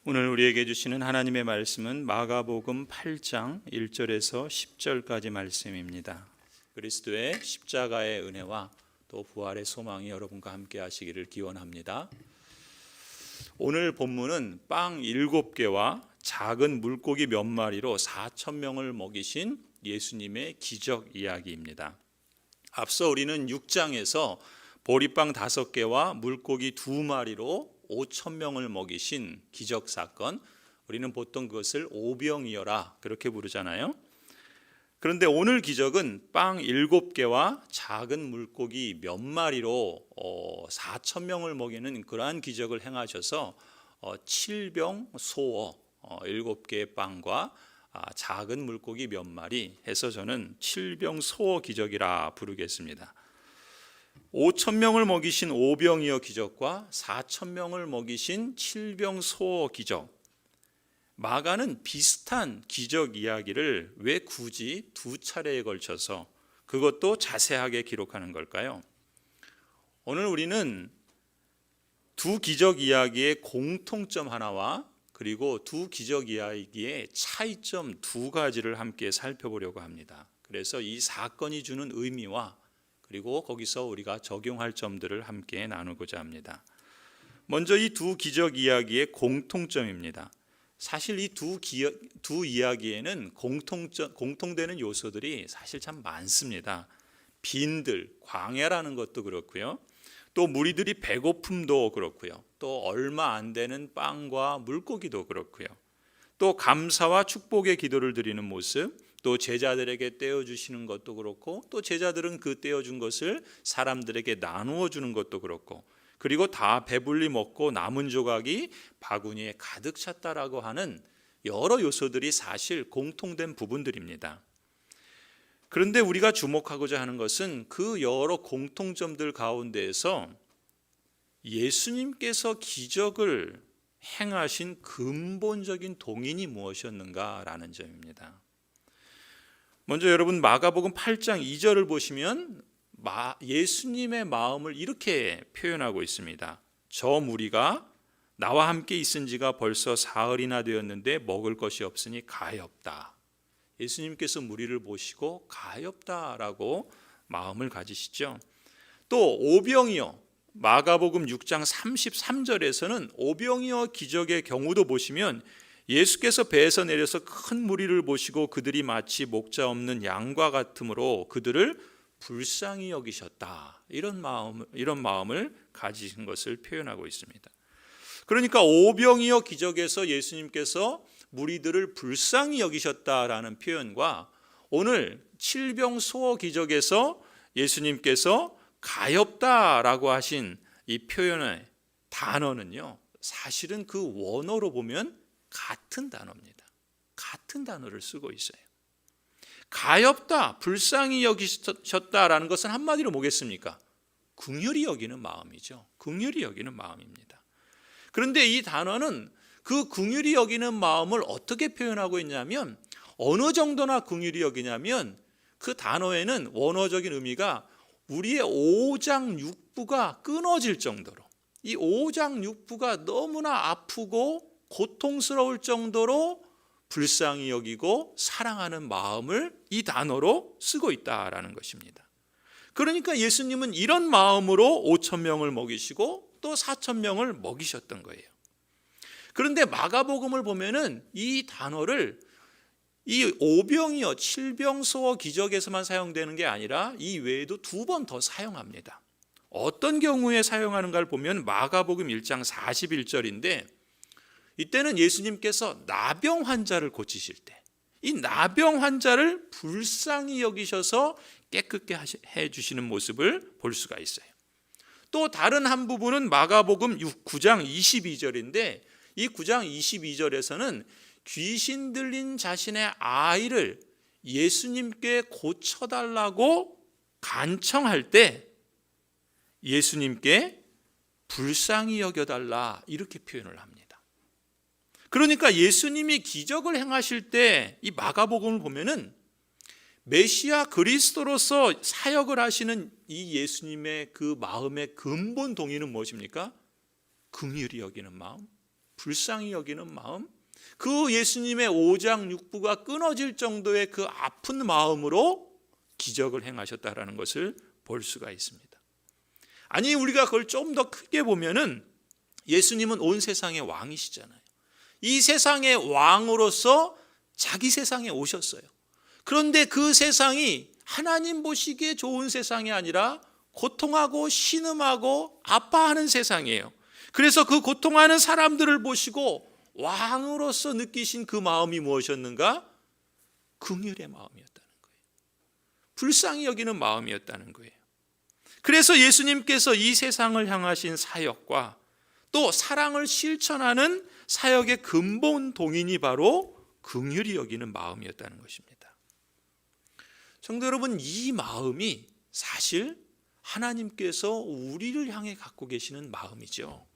오늘 우리에게 주시는 하나님의 말씀은 마가복음 8장 1절에서 10절까지 말씀입니다. 그리스도의 십자가의 은혜와 또 부활의 소망이 여러분과 함께 하시기를 기원합니다. 오늘 본문은 빵 7개와 작은 물고기 몇 마리로 4,000명을 먹이신 예수님의 기적 이야기입니다. 앞서 우리는 6장에서 보리빵 5개와 물고기 2마리로 5,000명을 먹이신 기적 사건, 우리는 보통 그것을 오병이어라 그렇게 부르잖아요. 그런데 오늘 기적은 빵 7개와 작은 물고기 몇 마리로 4,000명을 먹이는 그러한 기적을 행하셔서 칠병소어 7개의 빵과 작은 물고기 몇 마리 해서 저는 칠병소어 기적이라 부르겠습니다. 5,000명을 먹이신 오병이어 기적과 4,000명을 먹이신 칠병소어 기적, 마가는 비슷한 기적 이야기를 왜 굳이 두 차례에 걸쳐서 그것도 자세하게 기록하는 걸까요? 오늘 우리는 두 기적 이야기의 공통점 하나와 그리고 두 기적 이야기의 차이점 2가지를 함께 살펴보려고 합니다. 그래서 이 사건이 주는 의미와 그리고 거기서 우리가 적용할 점들을 함께 나누고자 합니다. 먼저 이 두 기적 이야기의 공통점입니다. 사실 이 두 이야기에는 공통되는 요소들이 사실 참 많습니다. 빈들, 광야라는 것도 그렇고요. 또 무리들이 배고픔도 그렇고요. 또 얼마 안 되는 빵과 물고기도 그렇고요. 또 감사와 축복의 기도를 드리는 모습, 또 제자들에게 떼어주시는 것도 그렇고, 또 제자들은 그 떼어준 것을 사람들에게 나누어 주는 것도 그렇고, 그리고 다 배불리 먹고 남은 조각이 바구니에 가득 찼다라고 하는 여러 요소들이 사실 공통된 부분들입니다. 그런데 우리가 주목하고자 하는 것은 그 여러 공통점들 가운데에서 예수님께서 기적을 행하신 근본적인 동인이 무엇이었는가라는 점입니다. 먼저 여러분 마가복음 8장 2절을 보시면 예수님의 마음을 이렇게 표현하고 있습니다. 저 무리가 나와 함께 있은 지가 벌써 사흘이나 되었는데 먹을 것이 없으니 가엾다. 예수님께서 무리를 보시고 가엾다라고 마음을 가지시죠. 또 오병이어 마가복음 6장 33절에서는 오병이어 기적의 경우도 보시면 예수께서 배에서 내려서 큰 무리를 보시고 그들이 마치 목자 없는 양과 같으므로 그들을 불쌍히 여기셨다. 이런 마음을 가지신 것을 표현하고 있습니다. 그러니까 오병이어 기적에서 예수님께서 무리들을 불쌍히 여기셨다라는 표현과 오늘 칠병소어 기적에서 예수님께서 가엾다라고 하신 이 표현의 단어는요, 사실은 그 원어로 보면 같은 단어입니다. 같은 단어를 쓰고 있어요. 가엾다, 불쌍히 여기셨다라는 것은 한마디로 뭐겠습니까? 긍휼히 여기는 마음이죠. 긍휼히 여기는 마음입니다. 그런데 이 단어는 그 긍휼히 여기는 마음을 어떻게 표현하고 있냐면, 어느 정도나 긍휼히 여기냐면 그 단어에는 원어적인 의미가 우리의 오장육부가 끊어질 정도로, 이 오장육부가 너무나 아프고 고통스러울 정도로 불쌍히 여기고 사랑하는 마음을 이 단어로 쓰고 있다라는 것입니다. 그러니까 예수님은 이런 마음으로 5,000명을 먹이시고 또 4,000명을 먹이셨던 거예요. 그런데 마가복음을 보면은 이 단어를 이 오병이어 칠병소어 기적에서만 사용되는 게 아니라 이 외에도 2번 더 사용합니다. 어떤 경우에 사용하는가를 보면 마가복음 1장 41절인데, 이때는 예수님께서 나병 환자를 고치실 때 이 나병 환자를 불쌍히 여기셔서 깨끗게 해주시는 모습을 볼 수가 있어요. 또 다른 한 부분은 마가복음 9장 22절인데, 이 9장 22절에서는 귀신 들린 자신의 아이를 예수님께 고쳐달라고 간청할 때 예수님께 불쌍히 여겨달라 이렇게 표현을 합니다. 그러니까 예수님이 기적을 행하실 때 이 마가복음을 보면은 메시아 그리스도로서 사역을 하시는 이 예수님의 그 마음의 근본 동의는 무엇입니까? 긍휼히 여기는 마음, 불쌍히 여기는 마음, 그 예수님의 오장육부가 끊어질 정도의 그 아픈 마음으로 기적을 행하셨다라는 것을 볼 수가 있습니다. 아니, 우리가 그걸 좀 더 크게 보면은 예수님은 온 세상의 왕이시잖아요. 이 세상의 왕으로서 자기 세상에 오셨어요. 그런데 그 세상이 하나님 보시기에 좋은 세상이 아니라 고통하고 신음하고 아파하는 세상이에요. 그래서 그 고통하는 사람들을 보시고 왕으로서 느끼신 그 마음이 무엇이었는가? 긍휼의 마음이었다는 거예요. 불쌍히 여기는 마음이었다는 거예요. 그래서 예수님께서 이 세상을 향하신 사역과 또 사랑을 실천하는 사역의 근본 동인이 바로 긍휼히 여기는 마음이었다는 것입니다. 성도 여러분, 이 마음이 사실 하나님께서 우리를 향해 갖고 계시는 마음이죠.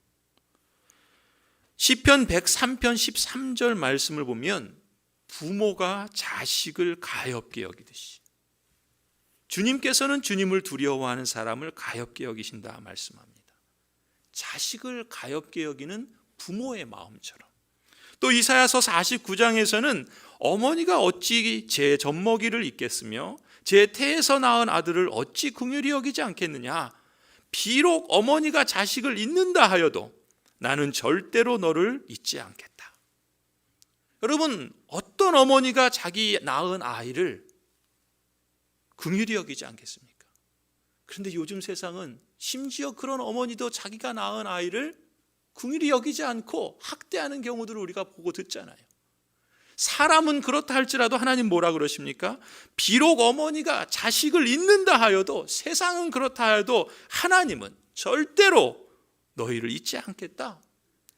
시편 103편 13절 말씀을 보면 부모가 자식을 가엾게 여기듯이 주님께서는 주님을 두려워하는 사람을 가엾게 여기신다 말씀합니다. 자식을 가엾게 여기는 부모의 마음처럼. 또 이사야서 49장에서는 어머니가 어찌 제 젖먹이를 잊겠으며 제 태에서 낳은 아들을 어찌 긍휼히 여기지 않겠느냐. 비록 어머니가 자식을 잊는다 하여도 나는 절대로 너를 잊지 않겠다. 여러분, 어떤 어머니가 자기 낳은 아이를 긍휼히 여기지 않겠습니까? 그런데 요즘 세상은 심지어 그런 어머니도 자기가 낳은 아이를 긍휼히 여기지 않고 학대하는 경우들을 우리가 보고 듣잖아요. 사람은 그렇다 할지라도 하나님 뭐라 그러십니까? 비록 어머니가 자식을 잊는다 하여도, 세상은 그렇다 하여도 하나님은 절대로 너희를 잊지 않겠다.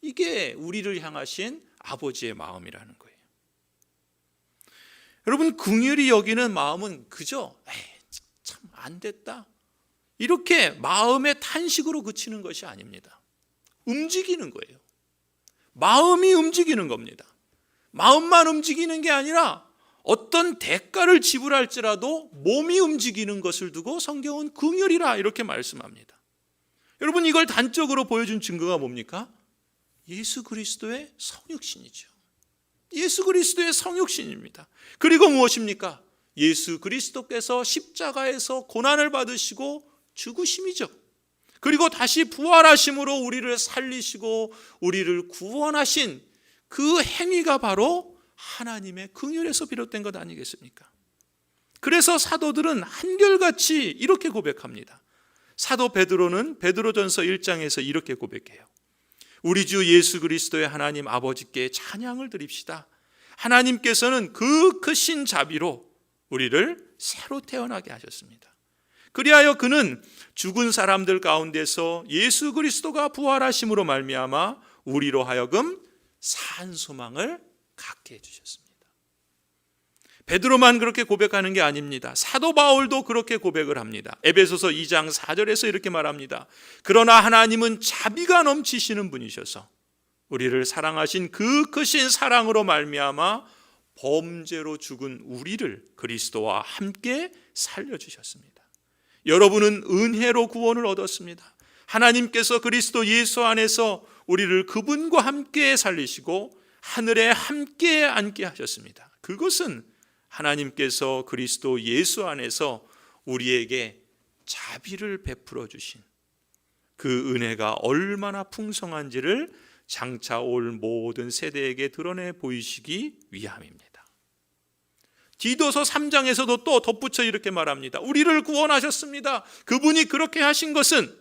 이게 우리를 향하신 아버지의 마음이라는 거예요. 여러분, 긍휼히 여기는 마음은 그저 참 안 됐다 이렇게 마음의 탄식으로 그치는 것이 아닙니다. 움직이는 거예요. 마음이 움직이는 겁니다. 마음만 움직이는 게 아니라 어떤 대가를 지불할지라도 몸이 움직이는 것을 두고 성경은 긍휼이라 이렇게 말씀합니다. 여러분, 이걸 단적으로 보여준 증거가 뭡니까? 예수 그리스도의 성육신이죠. 예수 그리스도의 성육신입니다. 그리고 무엇입니까? 예수 그리스도께서 십자가에서 고난을 받으시고 죽으심이죠. 그리고 다시 부활하심으로 우리를 살리시고 우리를 구원하신 그 행위가 바로 하나님의 긍휼에서 비롯된 것 아니겠습니까? 그래서 사도들은 한결같이 이렇게 고백합니다. 사도 베드로는 베드로전서 1장에서 이렇게 고백해요. 우리 주 예수 그리스도의 하나님 아버지께 찬양을 드립시다. 하나님께서는 그 크신 자비로 우리를 새로 태어나게 하셨습니다. 그리하여 그는 죽은 사람들 가운데서 예수 그리스도가 부활하심으로 말미암아 우리로 하여금 산 소망을 갖게 해주셨습니다. 베드로만 그렇게 고백하는 게 아닙니다. 사도 바울도 그렇게 고백을 합니다. 에베소서 2장 4절에서 이렇게 말합니다. 그러나 하나님은 자비가 넘치시는 분이셔서 우리를 사랑하신 그 크신 사랑으로 말미암아 범죄로 죽은 우리를 그리스도와 함께 살려주셨습니다. 여러분은 은혜로 구원을 얻었습니다. 하나님께서 그리스도 예수 안에서 우리를 그분과 함께 살리시고 하늘에 함께 앉게 하셨습니다. 그것은 하나님께서 그리스도 예수 안에서 우리에게 자비를 베풀어 주신 그 은혜가 얼마나 풍성한지를 장차 올 모든 세대에게 드러내 보이시기 위함입니다. 디도서 3장에서도 또 덧붙여 이렇게 말합니다. 우리를 구원하셨습니다. 그분이 그렇게 하신 것은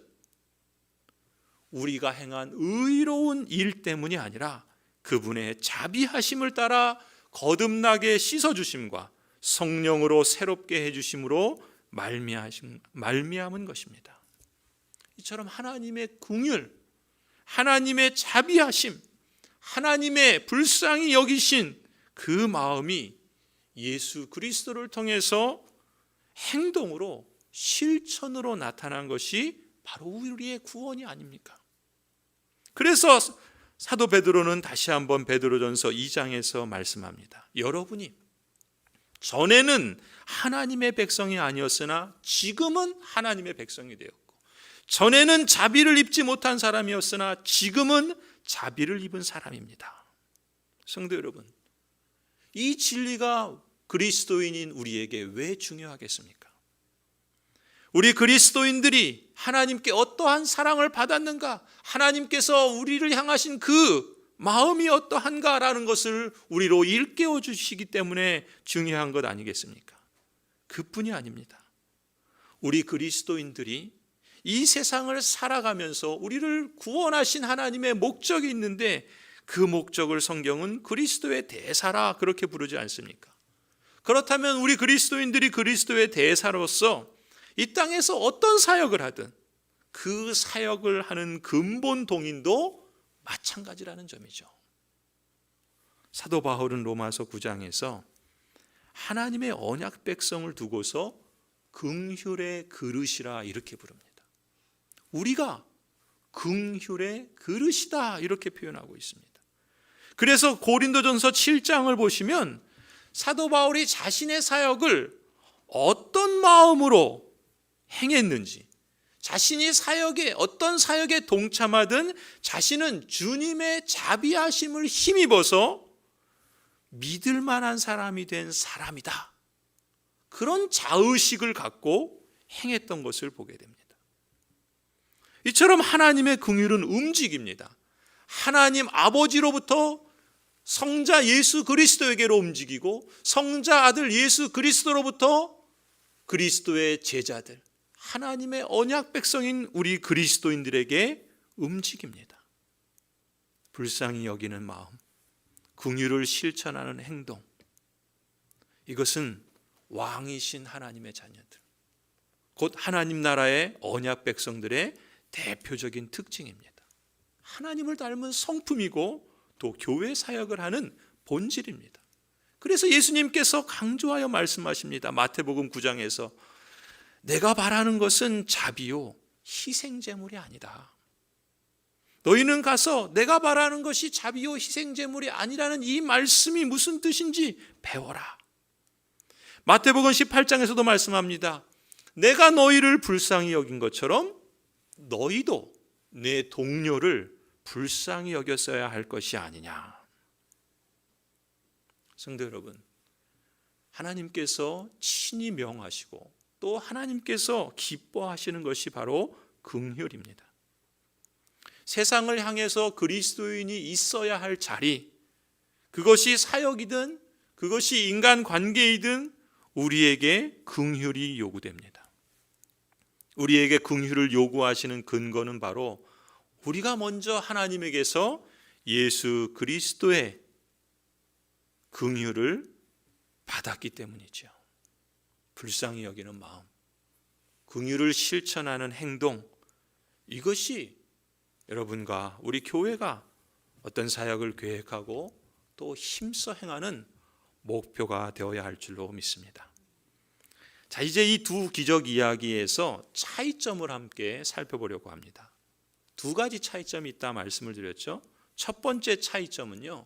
우리가 행한 의로운 일 때문이 아니라 그분의 자비하심을 따라 거듭나게 씻어주심과 성령으로 새롭게 해주심으로 말미암은 것입니다. 이처럼 하나님의 긍휼, 하나님의 자비하심, 하나님의 불쌍히 여기신 그 마음이 예수 그리스도를 통해서 행동으로 실천으로 나타난 것이 바로 우리의 구원이 아닙니까? 그래서 사도 베드로는 다시 한번 베드로전서 2장에서 말씀합니다. 여러분이 전에는 하나님의 백성이 아니었으나 지금은 하나님의 백성이 되었고, 전에는 자비를 입지 못한 사람이었으나 지금은 자비를 입은 사람입니다. 성도 여러분, 이 진리가 그리스도인인 우리에게 왜 중요하겠습니까? 우리 그리스도인들이 하나님께 어떠한 사랑을 받았는가, 하나님께서 우리를 향하신 그 마음이 어떠한가라는 것을 우리로 일깨워 주시기 때문에 중요한 것 아니겠습니까? 그뿐이 아닙니다. 우리 그리스도인들이 이 세상을 살아가면서 우리를 구원하신 하나님의 목적이 있는데, 그 목적을 성경은 그리스도의 대사라 그렇게 부르지 않습니까? 그렇다면 우리 그리스도인들이 그리스도의 대사로서 이 땅에서 어떤 사역을 하든 그 사역을 하는 근본 동인도 마찬가지라는 점이죠. 사도 바울은 로마서 9장에서 하나님의 언약 백성을 두고서 긍휼의 그릇이라 이렇게 부릅니다. 우리가 긍휼의 그릇이다 이렇게 표현하고 있습니다. 그래서 고린도전서 7장을 보시면 사도 바울이 자신의 사역을 어떤 마음으로 행했는지, 자신이 어떤 사역에 동참하든 자신은 주님의 자비하심을 힘입어서 믿을 만한 사람이 된 사람이다, 그런 자의식을 갖고 행했던 것을 보게 됩니다. 이처럼 하나님의 긍휼은 움직입니다. 하나님 아버지로부터 성자 예수 그리스도에게로 움직이고, 성자 아들 예수 그리스도로부터 그리스도의 제자들, 하나님의 언약 백성인 우리 그리스도인들에게 움직입니다. 불쌍히 여기는 마음, 긍휼을 실천하는 행동, 이것은 왕이신 하나님의 자녀들, 곧 하나님 나라의 언약 백성들의 대표적인 특징입니다. 하나님을 닮은 성품이고 또 교회 사역을 하는 본질입니다. 그래서 예수님께서 강조하여 말씀하십니다. 마태복음 9장에서 내가 바라는 것은 자비요 희생제물이 아니다. 너희는 가서 내가 바라는 것이 자비요 희생제물이 아니라는 이 말씀이 무슨 뜻인지 배워라. 마태복음 18장에서도 말씀합니다. 내가 너희를 불쌍히 여긴 것처럼 너희도 내 동료를 불쌍히 여겼어야 할 것이 아니냐. 성도 여러분, 하나님께서 친히 명하시고 또 하나님께서 기뻐하시는 것이 바로 긍휼입니다. 세상을 향해서 그리스도인이 있어야 할 자리, 그것이 사역이든 그것이 인간관계이든 우리에게 긍휼이 요구됩니다. 우리에게 긍휼을 요구하시는 근거는 바로 우리가 먼저 하나님에게서 예수 그리스도의 긍휼을 받았기 때문이죠. 불쌍히 여기는 마음, 긍휼을 실천하는 행동, 이것이 여러분과 우리 교회가 어떤 사역을 계획하고 또 힘써 행하는 목표가 되어야 할 줄로 믿습니다. 자, 이제 이 두 기적 이야기에서 차이점을 함께 살펴보려고 합니다. 두 가지 차이점이 있다 말씀을 드렸죠. 첫 번째 차이점은요,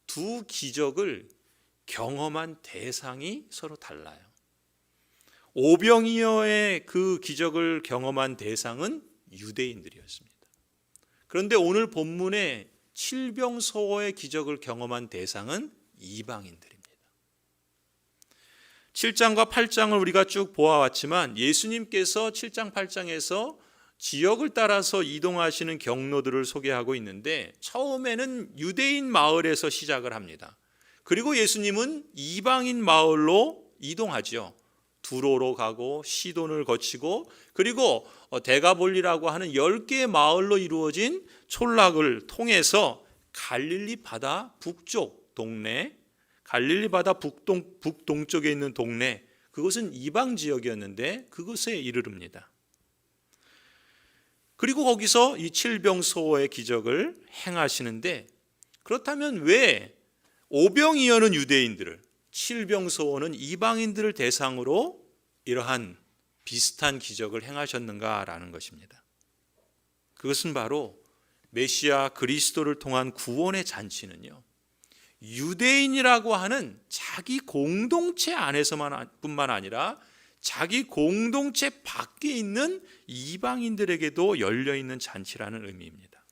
두 기적을 경험한 대상이 서로 달라요. 오병이어의 그 기적을 경험한 대상은 유대인들이었습니다. 그런데 오늘 본문의 칠병소호의 기적을 경험한 대상은 이방인들입니다. 7장과 8장을 우리가 쭉 보아왔지만 예수님께서 7장, 8장에서 지역을 따라서 이동하시는 경로들을 소개하고 있는데, 처음에는 유대인 마을에서 시작을 합니다. 그리고 예수님은 이방인 마을로 이동하죠. 두로로 가고 시돈을 거치고, 그리고 데가볼리라고 하는 10개의 마을로 이루어진 촌락을 통해서 갈릴리 바다 북쪽 동네, 갈릴리 바다 북동쪽에 있는 동네, 그것은 이방 지역이었는데 그것에 이르릅니다. 그리고 거기서 이 칠병소호의 기적을 행하시는데, 그렇다면 왜 오병이어는 유대인들을, 칠병소호는 이방인들을 대상으로 이러한 비슷한 기적을 행하셨는가라는 것입니다. 그것은 바로 메시아 그리스도를 통한 구원의 잔치는요, 유대인이라고 하는 자기 공동체 안에서만 뿐만 아니라 자기 공동체 밖에 있는 이방인들에게도 열려있는 잔치라는 의미입니다.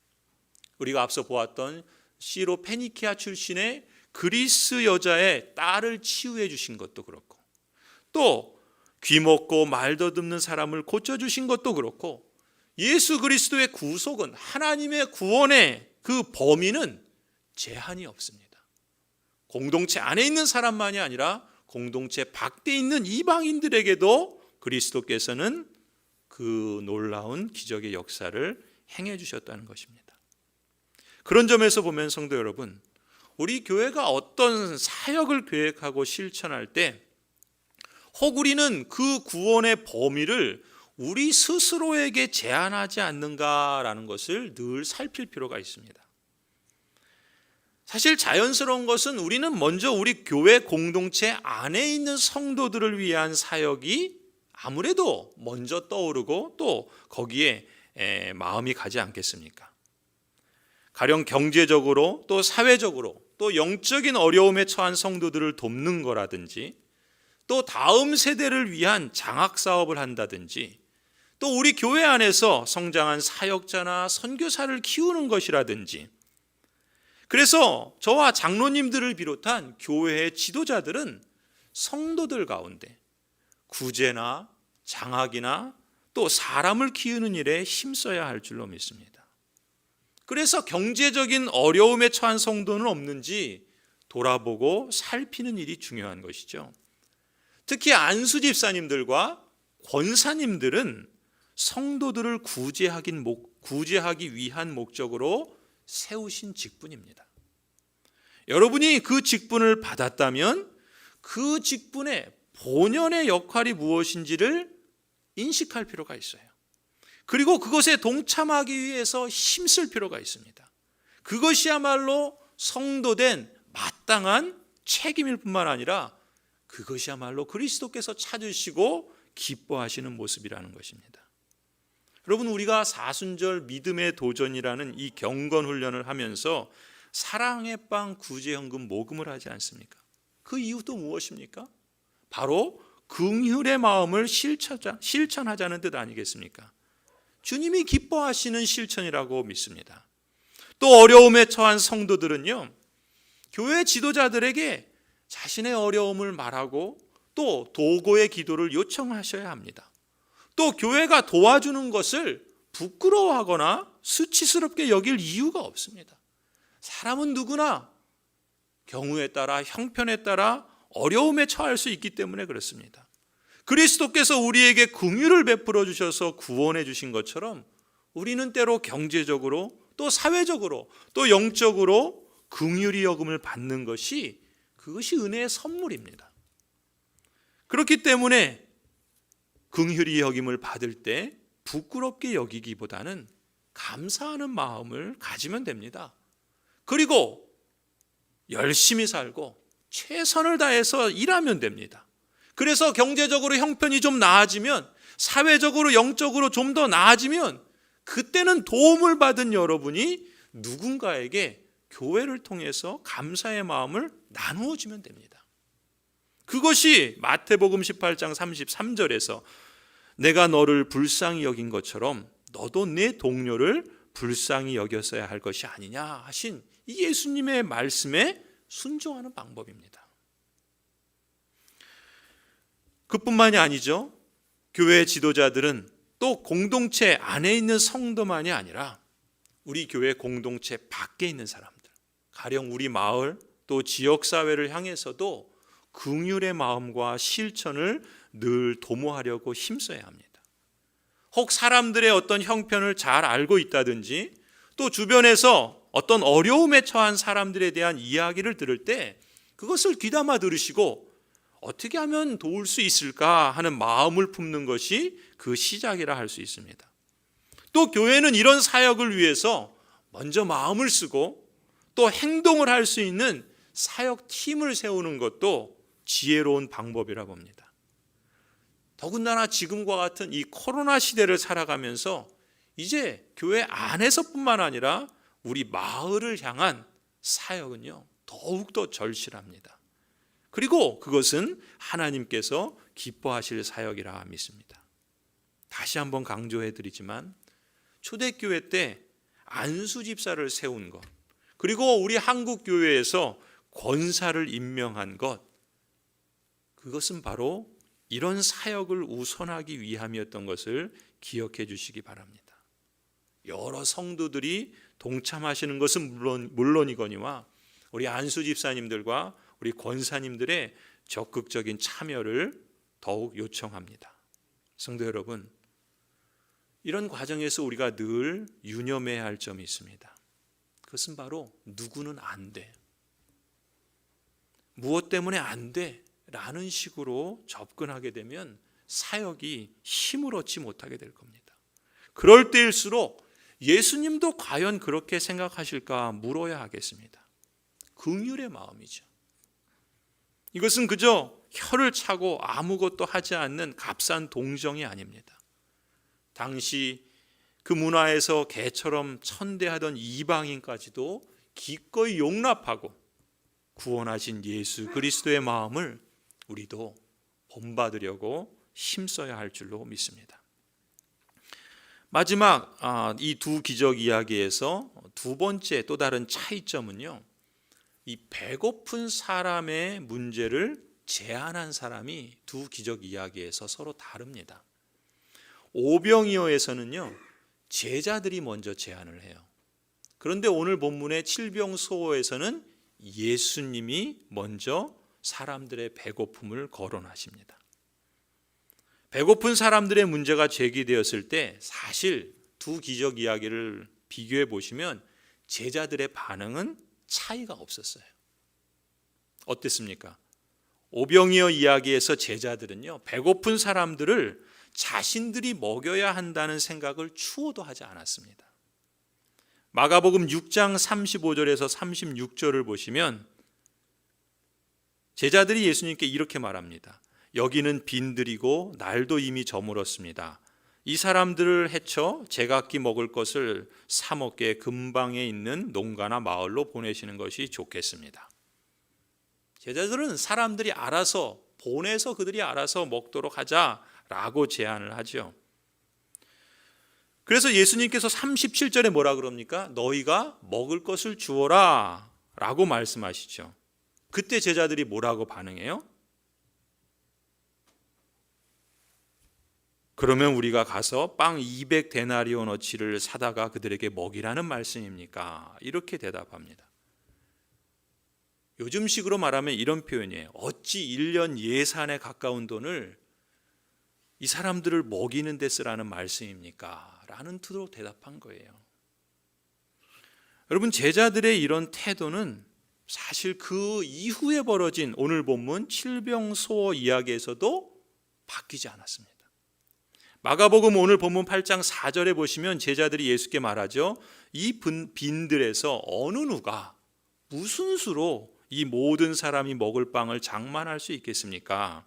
우리가 앞서 보았던 시로페니키아 출신의 그리스 여자의 딸을 치유해 주신 것도 그렇고, 또 귀먹고 말 더듬는 사람을 고쳐주신 것도 그렇고, 예수 그리스도의 구속은, 하나님의 구원의 그 범위는 제한이 없습니다. 공동체 안에 있는 사람만이 아니라 공동체 밖에 있는 이방인들에게도 그리스도께서는 그 놀라운 기적의 역사를 행해 주셨다는 것입니다. 그런 점에서 보면 성도 여러분, 우리 교회가 어떤 사역을 계획하고 실천할 때 혹 우리는 그 구원의 범위를 우리 스스로에게 제한하지 않는가라는 것을 늘 살필 필요가 있습니다. 사실 자연스러운 것은 우리는 먼저 우리 교회 공동체 안에 있는 성도들을 위한 사역이 아무래도 먼저 떠오르고 또 거기에 마음이 가지 않겠습니까? 가령 경제적으로 또 사회적으로 또 영적인 어려움에 처한 성도들을 돕는 거라든지, 또 다음 세대를 위한 장학 사업을 한다든지, 또 우리 교회 안에서 성장한 사역자나 선교사를 키우는 것이라든지, 그래서 저와 장로님들을 비롯한 교회의 지도자들은 성도들 가운데 구제나 장학이나 또 사람을 키우는 일에 힘써야 할 줄로 믿습니다. 그래서 경제적인 어려움에 처한 성도는 없는지 돌아보고 살피는 일이 중요한 것이죠. 특히 안수 집사님들과 권사님들은 성도들을 구제하기 위한 목적으로 세우신 직분입니다. 여러분이 그 직분을 받았다면 그 직분의 본연의 역할이 무엇인지를 인식할 필요가 있어요. 그리고 그것에 동참하기 위해서 힘쓸 필요가 있습니다. 그것이야말로 성도된 마땅한 책임일 뿐만 아니라 그것이야말로 그리스도께서 찾으시고 기뻐하시는 모습이라는 것입니다. 여러분, 우리가 사순절 믿음의 도전이라는 이 경건 훈련을 하면서 사랑의 빵 구제연금 모금을 하지 않습니까? 그 이유도 무엇입니까? 바로 긍휼의 마음을 실천하자는 뜻 아니겠습니까? 주님이 기뻐하시는 실천이라고 믿습니다. 또 어려움에 처한 성도들은요, 교회 지도자들에게 자신의 어려움을 말하고 또 도고의 기도를 요청하셔야 합니다. 또 교회가 도와주는 것을 부끄러워하거나 수치스럽게 여길 이유가 없습니다. 사람은 누구나 경우에 따라, 형편에 따라 어려움에 처할 수 있기 때문에 그렇습니다. 그리스도께서 우리에게 긍휼을 베풀어 주셔서 구원해 주신 것처럼 우리는 때로 경제적으로 또 사회적으로 또 영적으로 긍휼히 여김을 받는 것이, 그것이 은혜의 선물입니다. 그렇기 때문에 긍휼히 여김을 받을 때 부끄럽게 여기기보다는 감사하는 마음을 가지면 됩니다. 그리고 열심히 살고 최선을 다해서 일하면 됩니다. 그래서 경제적으로 형편이 좀 나아지면, 사회적으로 영적으로 좀 더 나아지면 그때는 도움을 받은 여러분이 누군가에게 교회를 통해서 감사의 마음을 나누어 주면 됩니다. 그것이 마태복음 18장 33절에서 내가 너를 불쌍히 여긴 것처럼 너도 내 동료를 불쌍히 여겼어야 할 것이 아니냐 하신 이 예수님의 말씀에 순종하는 방법입니다. 그뿐만이 아니죠. 교회 지도자들은 또 공동체 안에 있는 성도만이 아니라 우리 교회 공동체 밖에 있는 사람들, 가령 우리 마을 또 지역사회를 향해서도 긍휼의 마음과 실천을 늘 도모하려고 힘써야 합니다. 혹 사람들의 어떤 형편을 잘 알고 있다든지, 또 주변에서 어떤 어려움에 처한 사람들에 대한 이야기를 들을 때 그것을 귀담아 들으시고 어떻게 하면 도울 수 있을까 하는 마음을 품는 것이 그 시작이라 할 수 있습니다. 또 교회는 이런 사역을 위해서 먼저 마음을 쓰고 또 행동을 할 수 있는 사역팀을 세우는 것도 지혜로운 방법이라 봅니다. 더군다나 지금과 같은 이 코로나 시대를 살아가면서 이제 교회 안에서뿐만 아니라 우리 마을을 향한 사역은요, 더욱더 절실합니다. 그리고 그것은 하나님께서 기뻐하실 사역이라 믿습니다. 다시 한번 강조해 드리지만 초대교회 때 안수 집사를 세운 것, 그리고 우리 한국 교회에서 권사를 임명한 것, 그것은 바로 이런 사역을 우선하기 위함이었던 것을 기억해 주시기 바랍니다. 여러 성도들이 동참하시는 것은 물론이거니와 우리 안수 집사님들과 우리 권사님들의 적극적인 참여를 더욱 요청합니다. 성도 여러분, 이런 과정에서 우리가 늘 유념해야 할 점이 있습니다. 그것은 바로 누구는 안 돼, 무엇 때문에 안 돼 라는 식으로 접근하게 되면 사역이 힘을 얻지 못하게 될 겁니다. 그럴 때일수록 예수님도 과연 그렇게 생각하실까 물어야 하겠습니다. 긍휼의 마음이죠. 이것은 그저 혀를 차고 아무것도 하지 않는 값싼 동정이 아닙니다. 당시 그 문화에서 개처럼 천대하던 이방인까지도 기꺼이 용납하고 구원하신 예수 그리스도의 마음을 우리도 본받으려고 힘써야 할 줄로 믿습니다. 마지막 이 두 기적 이야기에서 두 번째 또 다른 차이점은요, 이 배고픈 사람의 문제를 제안한 사람이 두 기적 이야기에서 서로 다릅니다. 오병이어에서는요, 제자들이 먼저 제안을 해요. 그런데 오늘 본문의 칠병소어에서는 예수님이 먼저 사람들의 배고픔을 거론하십니다. 배고픈 사람들의 문제가 제기되었을 때 사실 두 기적 이야기를 비교해 보시면 제자들의 반응은 차이가 없었어요. 어땠습니까? 오병이어 이야기에서 제자들은요, 배고픈 사람들을 자신들이 먹여야 한다는 생각을 추호도 하지 않았습니다. 마가복음 6장 35절에서 36절을 보시면 제자들이 예수님께 이렇게 말합니다. 여기는 빈들이고 날도 이미 저물었습니다. 이 사람들을 해쳐 제각기 먹을 것을 사 먹게 근방에 있는 농가나 마을로 보내시는 것이 좋겠습니다. 제자들은 사람들이 알아서 보내서 그들이 알아서 먹도록 하자라고 제안을 하죠. 그래서 예수님께서 37절에 뭐라 그럽니까? 너희가 먹을 것을 주어라 라고 말씀하시죠. 그때 제자들이 뭐라고 반응해요? 그러면 우리가 가서 빵 200데나리오너치를 사다가 그들에게 먹이라는 말씀입니까? 이렇게 대답합니다. 요즘식으로 말하면 이런 표현이에요. 어찌 1년 예산에 가까운 돈을 이 사람들을 먹이는 데 쓰라는 말씀입니까? 라는 뜻으로 대답한 거예요. 여러분, 제자들의 이런 태도는 사실 그 이후에 벌어진 오늘 본문 칠병소어 이야기에서도 바뀌지 않았습니다. 마가복음 오늘 본문 8장 4절에 보시면 제자들이 예수께 말하죠. 이 빈들에서 어느 누가 무슨 수로 이 모든 사람이 먹을 빵을 장만할 수 있겠습니까?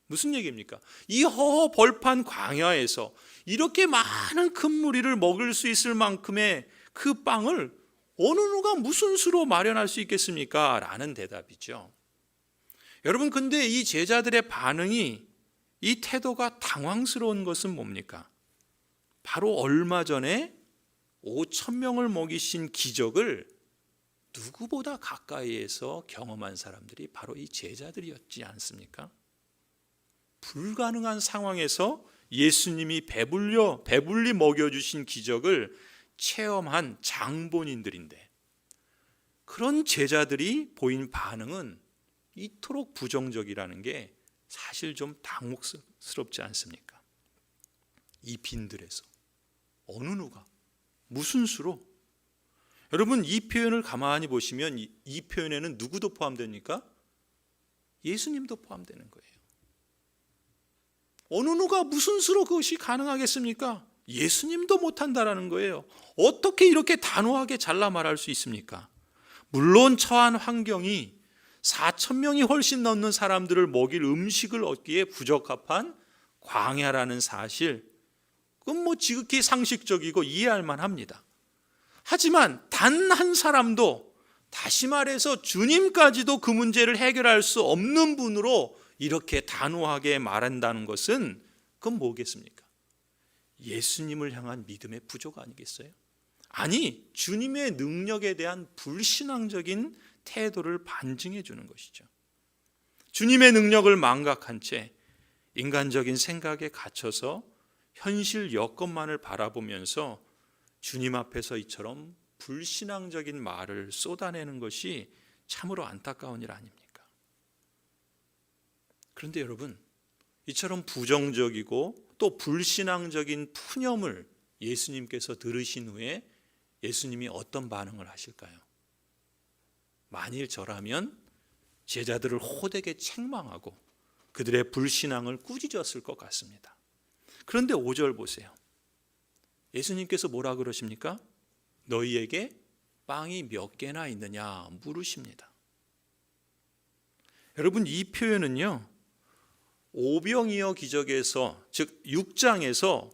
무슨 얘기입니까? 이 허허 벌판 광야에서 이렇게 많은 큰 무리를 먹을 수 있을 만큼의 그 빵을 어느 누가 무슨 수로 마련할 수 있겠습니까? 라는 대답이죠. 여러분, 근데 이 제자들의 반응이, 이 태도가 당황스러운 것은 뭡니까? 바로 얼마 전에 5,000명을 먹이신 기적을 누구보다 가까이에서 경험한 사람들이 바로 이 제자들이었지 않습니까? 불가능한 상황에서 예수님이 배불리 먹여주신 기적을 체험한 장본인들인데, 그런 제자들이 보인 반응은 이토록 부정적이라는 게 사실 좀 당혹스럽지 않습니까? 이 빈들에서 어느 누가 무슨 수로? 여러분, 이 표현을 가만히 보시면 이 표현에는 누구도 포함됩니까? 예수님도 포함되는 거예요. 어느 누가 무슨 수로 그것이 가능하겠습니까? 예수님도 못한다라는 거예요. 어떻게 이렇게 단호하게 잘라 말할 수 있습니까? 물론 처한 환경이 4,000명이 훨씬 넘는 사람들을 먹일 음식을 얻기에 부적합한 광야라는 사실, 그건 뭐 지극히 상식적이고 이해할 만합니다. 하지만 단 한 사람도, 다시 말해서 주님까지도 그 문제를 해결할 수 없는 분으로 이렇게 단호하게 말한다는 것은 그건 뭐겠습니까? 예수님을 향한 믿음의 부족 아니겠어요? 아니, 주님의 능력에 대한 불신앙적인 태도를 반증해 주는 것이죠. 주님의 능력을 망각한 채 인간적인 생각에 갇혀서 현실 여건만을 바라보면서 주님 앞에서 이처럼 불신앙적인 말을 쏟아내는 것이 참으로 안타까운 일 아닙니까? 그런데 여러분, 이처럼 부정적이고 또 불신앙적인 푸념을 예수님께서 들으신 후에 예수님이 어떤 반응을 하실까요? 만일 저라면 제자들을 호되게 책망하고 그들의 불신앙을 꾸짖었을 것 같습니다. 그런데 5절 보세요. 예수님께서 뭐라 그러십니까? 너희에게 빵이 몇 개나 있느냐 물으십니다. 여러분, 이 표현은요, 오병이어 기적에서, 즉 6장에서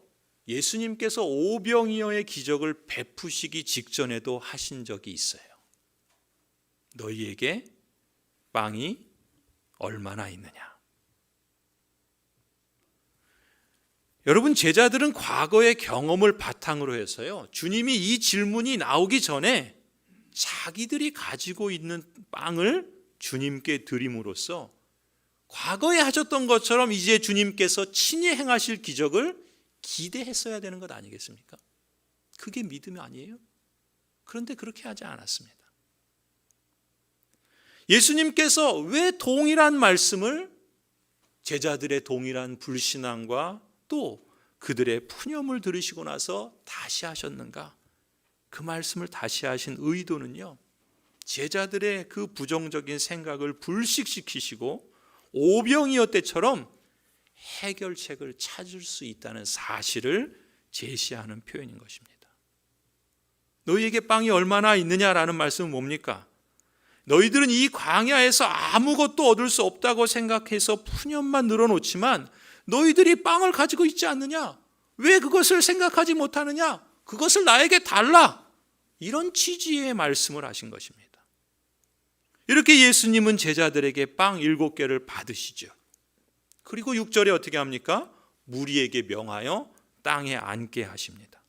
예수님께서 오병이어의 기적을 베푸시기 직전에도 하신 적이 있어요. 너희에게 빵이 얼마나 있느냐. 여러분, 제자들은 과거의 경험을 바탕으로 해서요, 주님이 이 질문이 나오기 전에 자기들이 가지고 있는 빵을 주님께 드림으로써 과거에 하셨던 것처럼 이제 주님께서 친히 행하실 기적을 기대했어야 되는 것 아니겠습니까? 그게 믿음 아니에요? 그런데 그렇게 하지 않았습니다. 예수님께서 왜 동일한 말씀을 제자들의 동일한 불신앙과 또 그들의 푸념을 들으시고 나서 다시 하셨는가? 그 말씀을 다시 하신 의도는요, 제자들의 그 부정적인 생각을 불식시키시고 오병이어 때처럼 해결책을 찾을 수 있다는 사실을 제시하는 표현인 것입니다. 너희에게 빵이 얼마나 있느냐라는 말씀은 뭡니까? 너희들은 이 광야에서 아무것도 얻을 수 없다고 생각해서 푸념만 늘어놓지만 너희들이 빵을 가지고 있지 않느냐? 왜 그것을 생각하지 못하느냐? 그것을 나에게 달라. 이런 취지의 말씀을 하신 것입니다. 이렇게 예수님은 제자들에게 빵 7개를 받으시죠. 그리고 6절에 어떻게 합니까? 무리에게 명하여 땅에 앉게 하십니다.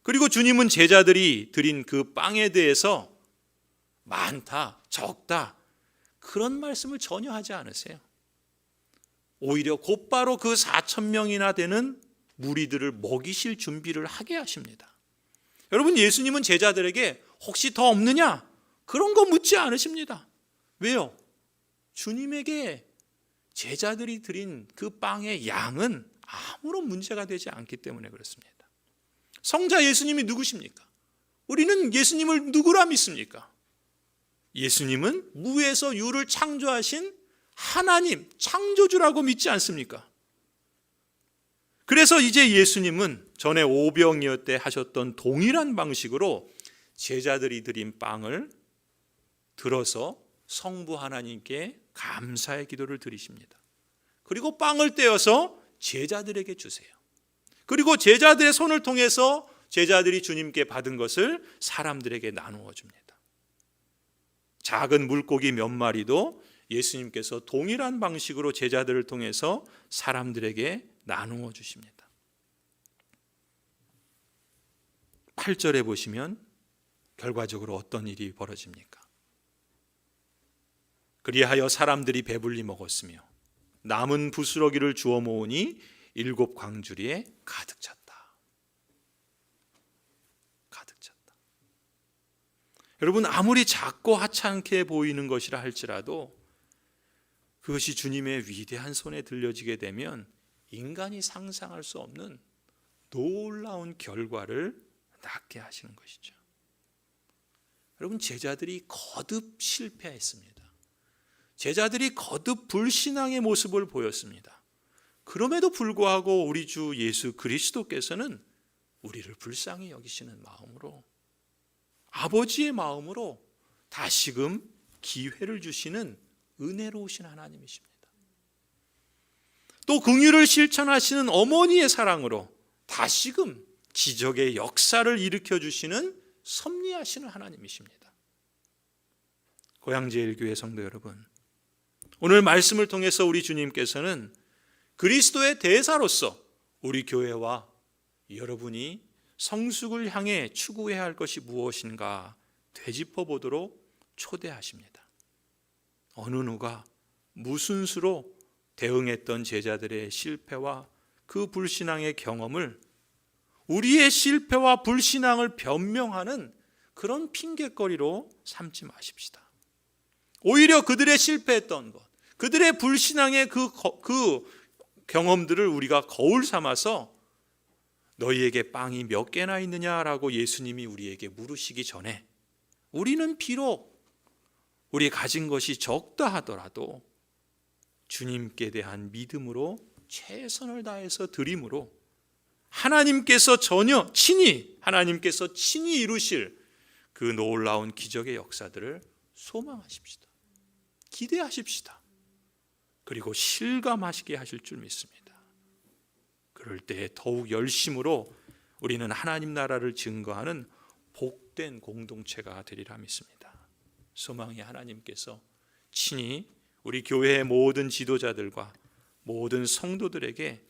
그리고 주님은 제자들이 드린 그 빵에 대해서 많다, 적다, 그런 말씀을 전혀 하지 않으세요. 오히려 곧바로 그 4,000명이나 되는 무리들을 먹이실 준비를 하게 하십니다. 여러분, 예수님은 제자들에게 혹시 더 없느냐? 그런 거 묻지 않으십니다. 왜요? 주님에게 제자들이 드린 그 빵의 양은 아무런 문제가 되지 않기 때문에 그렇습니다. 성자 예수님이 누구십니까? 우리는 예수님을 누구라 믿습니까? 예수님은 무에서 유를 창조하신 하나님, 창조주라고 믿지 않습니까? 그래서 이제 예수님은 전에 오병이어 때 하셨던 동일한 방식으로 제자들이 드린 빵을 들어서 성부 하나님께 감사의 기도를 드리십니다. 그리고 빵을 떼어서 제자들에게 주세요. 그리고 제자들의 손을 통해서 제자들이 주님께 받은 것을 사람들에게 나누어 줍니다. 작은 물고기 몇 마리도 예수님께서 동일한 방식으로 제자들을 통해서 사람들에게 나누어 주십니다. 8절에 보시면 결과적으로 어떤 일이 벌어집니까? 그리하여 사람들이 배불리 먹었으며 남은 부스러기를 주워 모으니 7 광주리에 가득 찼다. 가득 찼다. 여러분, 아무리 작고 하찮게 보이는 것이라 할지라도 그것이 주님의 위대한 손에 들려지게 되면 인간이 상상할 수 없는 놀라운 결과를 낳게 하시는 것이죠. 여러분, 제자들이 거듭 실패했습니다. 제자들이 거듭 불신앙의 모습을 보였습니다. 그럼에도 불구하고 우리 주 예수 그리스도께서는 우리를 불쌍히 여기시는 마음으로, 아버지의 마음으로 다시금 기회를 주시는 은혜로우신 하나님이십니다. 또 긍휼을 실천하시는 어머니의 사랑으로 다시금 기적의 역사를 일으켜 주시는 섭리하시는 하나님이십니다. 고양제일교회 성도 여러분, 오늘 말씀을 통해서 우리 주님께서는 그리스도의 대사로서 우리 교회와 여러분이 성숙을 향해 추구해야 할 것이 무엇인가 되짚어 보도록 초대하십니다. 어느 누가 무슨 수로 대응했던 제자들의 실패와 그 불신앙의 경험을 우리의 실패와 불신앙을 변명하는 그런 핑계거리로 삼지 마십시다. 오히려 그들의 실패했던 것, 그들의 불신앙의 그 경험들을 우리가 거울 삼아서 너희에게 빵이 몇 개나 있느냐라고 예수님이 우리에게 물으시기 전에 우리는 비록 우리 가진 것이 적다 하더라도 주님께 대한 믿음으로 최선을 다해서 드림으로 하나님께서 친히 이루실 그 놀라운 기적의 역사들을 소망하십시다. 기대하십시다. 그리고 실감하시게 하실 줄 믿습니다. 그럴 때 더욱 열심으로 우리는 하나님 나라를 증거하는 복된 공동체가 되리라 믿습니다. 소망의 하나님께서 친히 우리 교회의 모든 지도자들과 모든 성도들에게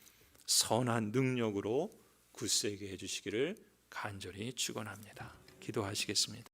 선한 능력으로 굳세게 해주시기를 간절히 축원합니다. 기도하시겠습니다.